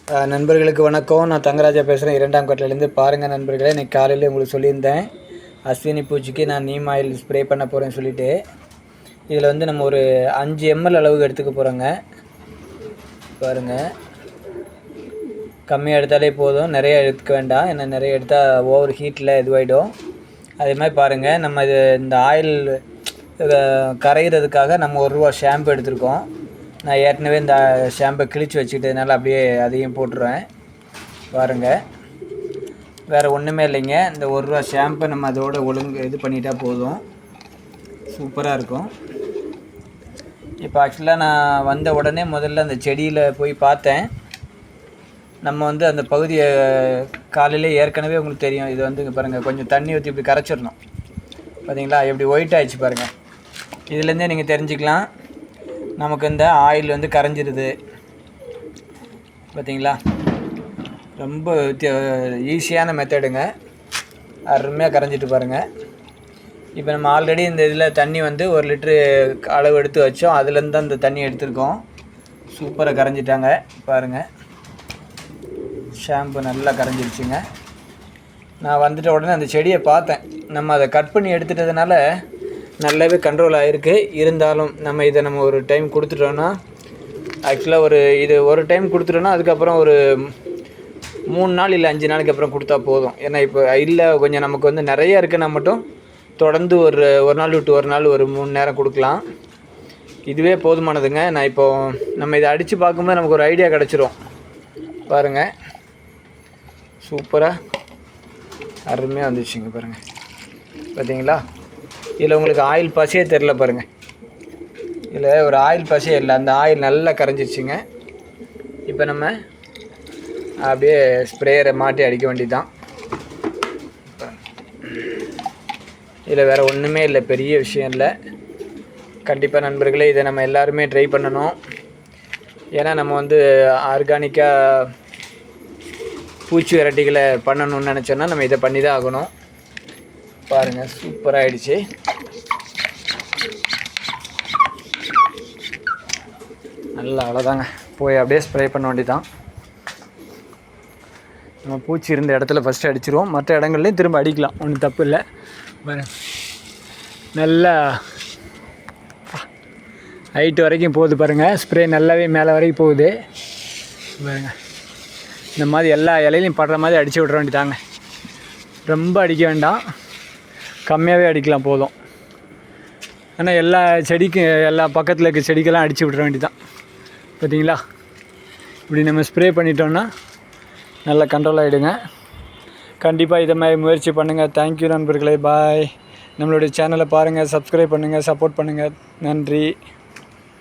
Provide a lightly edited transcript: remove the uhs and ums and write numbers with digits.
நண்பர்களுக்கு வணக்கம். நான் தங்கராஜா பேசுகிறேன், 2ஆம் கட்டிலேருந்து. பாருங்கள் நண்பர்களே, இன்றைக்கி காலையில் உங்களுக்கு சொல்லியிருந்தேன் அஸ்வினி பூச்சிக்கு நான் நீம் ஆயில் ஸ்ப்ரே பண்ண போகிறேன்னு சொல்லிவிட்டு. இதில் வந்து நம்ம ஒரு 5 ml அளவுக்கு எடுத்துக்க போகிறோங்க. பாருங்கள், கம்மியாக எடுத்தாலே போதும், நிறைய எடுத்துக்க வேண்டாம். ஏன்னா நிறைய எடுத்தால் ஓவர் ஹீட்டில் இதுவாகிடும். அதே மாதிரி பாருங்கள், நம்ம இந்த ஆயில் கரைகிறதுக்காக நம்ம ₹1 ஷாம்பு எடுத்துருக்கோம். நான் ஏற்கனவே இந்த ஷாம்பை கிழித்து வச்சுக்கிட்டதுனால அப்படியே அதையும் போட்டுருவேன். பாருங்கள், வேறு ஒன்றுமே இல்லைங்க. இந்த ₹1 ஷாம்பை நம்ம அதோட இது பண்ணிட்டா போதும், சூப்பராக இருக்கும். இப்போ ஆக்சுவலாக நான் வந்த உடனே முதல்ல அந்த செடியில் போய் பார்த்தேன். நம்ம வந்து அந்த பகுதியை காலையிலே ஏற்கனவே உங்களுக்கு தெரியும். இது வந்து பாருங்கள், கொஞ்சம் தண்ணி ஊற்றி இப்படி கரைச்சிடணும். பார்த்தீங்களா எப்படி ஒயிட் ஆகிடுச்சு பாருங்கள். இதுலேருந்தே நீங்கள் தெரிஞ்சுக்கலாம் நமக்கு இந்த ஆயில் வந்து கரைஞ்சிருது. பார்த்தீங்களா, ரொம்ப ஈஸியான மெத்தடுங்க, அருமையாக கரைஞ்சிட்டு பாருங்கள். இப்போ நம்ம ஆல்ரெடி இந்த இதில் தண்ணி வந்து 1 லிட்ரு அளவு எடுத்து வச்சோம், அதுலேருந்து தான் இந்த தண்ணி எடுத்துருக்கோம். சூப்பராக கரைஞ்சிட்டாங்க பாருங்கள். ஷாம்பு நல்லா கரைஞ்சிருச்சுங்க. நான் வந்துட்ட உடனே அந்த செடியை பார்த்தேன். நம்ம அதை கட் பண்ணி எடுத்துட்டதுனால நல்லாவே கண்ட்ரோல் ஆகிருக்கு. இருந்தாலும் நம்ம ஒரு டைம் கொடுத்துட்டோன்னா, ஆக்சுவலாக இது ஒரு டைம் கொடுத்துட்டோன்னா அதுக்கப்புறம் ஒரு 3 நாள் இல்லை 5 நாளைக்கு அப்புறம் கொடுத்தா போதும். ஏன்னா இப்போ இல்லை கொஞ்சம் நமக்கு வந்து நிறைய இருக்குன்னா மட்டும் தொடர்ந்து ஒரு நாள் விட்டு ஒரு நாள் ஒரு 3 நேரம் கொடுக்கலாம். இதுவே போதுமானதுங்க. நான் இப்போது நம்ம இதை அடித்து பார்க்கும்போது நமக்கு ஒரு ஐடியா கிடச்சிரும். பாருங்கள், சூப்பராக அருமையாக வந்துச்சுங்க பாருங்கள். பார்த்தீங்களா, இதில் உங்களுக்கு ஆயில் பசையே தெரில பாருங்கள். இதில் ஒரு ஆயில் பசையே இல்லை, அந்த ஆயில் நல்லா கரைஞ்சிருச்சுங்க. இப்போ நம்ம அப்படியே ஸ்ப்ரேயரை மாட்டி அடிக்க வேண்டியதுதான். இதில் வேறு ஒன்றுமே இல்லை, பெரிய விஷயம் இல்லை. கண்டிப்பாக நண்பர்களே, இதை நம்ம எல்லாருமே ட்ரை பண்ணணும். ஏன்னா நம்ம வந்து ஆர்கானிக்காக பூச்சி வெரைட்டிகளை பண்ணணும்னு நினச்சோன்னா நம்ம இதை பண்ணி தான் ஆகணும். பாருங்கள், சூப்பராக ஆகிடுச்சு. நல்லா அவ்வளோதாங்க, போய் அப்படியே ஸ்ப்ரே பண்ண வேண்டியதான். நம்ம பூச்சி இருந்த இடத்துல ஃபஸ்ட்டு அடிச்சிருவோம், மற்ற இடங்கள்லையும் திரும்ப அடிக்கலாம், ஒன்றும் தப்பு இல்லை. நல்லா ஹைட்டு வரைக்கும் போகுது பாருங்கள், ஸ்ப்ரே நல்லாவே மேலே வரைக்கும் போகுது பாருங்கள். இந்த மாதிரி எல்லா இலையிலையும் படுற மாதிரி அடித்து விட்ற வேண்டியதாங்க. ரொம்ப அடிக்க வேண்டாம், கம்மியாகவே அடிக்கலாம் போதும். ஆனால் எல்லா செடிக்கும் எல்லா பக்கத்தில் இருக்க செடிக்கெல்லாம் அடித்து விட்ற வேண்டியதான். பார்த்தீங்களா, இப்படி நம்ம ஸ்ப்ரே பண்ணிட்டோன்னா நல்லா கண்ட்ரோல் ஆகிடுங்க. கண்டிப்பாக இதை மாதிரி முயற்சி பண்ணுங்கள். தேங்க்யூ நண்பர்களே, பாய். நம்மளுடைய சேனலை பாருங்கள், சப்ஸ்கிரைப் பண்ணுங்கள், சப்போர்ட் பண்ணுங்கள். நன்றி.